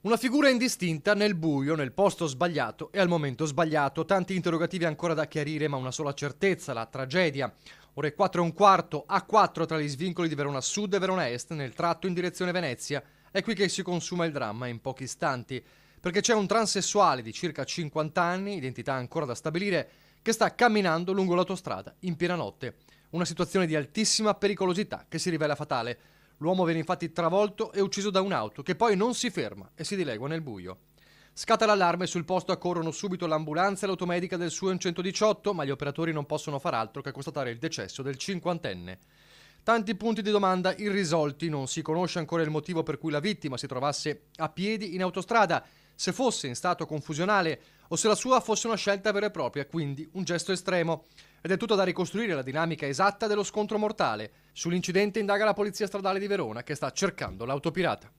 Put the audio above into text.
Una figura indistinta nel buio, nel posto sbagliato e al momento sbagliato. Tanti interrogativi ancora da chiarire, ma una sola certezza: la tragedia. Ore 4 e un quarto, A4 tra gli svincoli di Verona Sud e Verona Est, nel tratto in direzione Venezia. È qui che si consuma il dramma in pochi istanti, perché c'è un transessuale di circa 50 anni, identità ancora da stabilire, che sta camminando lungo l'autostrada in piena notte. Una situazione di altissima pericolosità che si rivela fatale. L'uomo viene infatti travolto e ucciso da un'auto che poi non si ferma e si dilegua nel buio. Scatta l'allarme, sul posto accorrono subito l'ambulanza e l'automedica del SUEM 118, ma gli operatori non possono far altro che constatare il decesso del cinquantenne. Tanti punti di domanda irrisolti, non si conosce ancora il motivo per cui la vittima si trovasse a piedi in autostrada, se fosse in stato confusionale o se la sua fosse una scelta vera e propria, quindi un gesto estremo. Ed è tutto da ricostruire la dinamica esatta dello scontro mortale. Sull'incidente indaga la Polizia Stradale di Verona, che sta cercando l'auto pirata.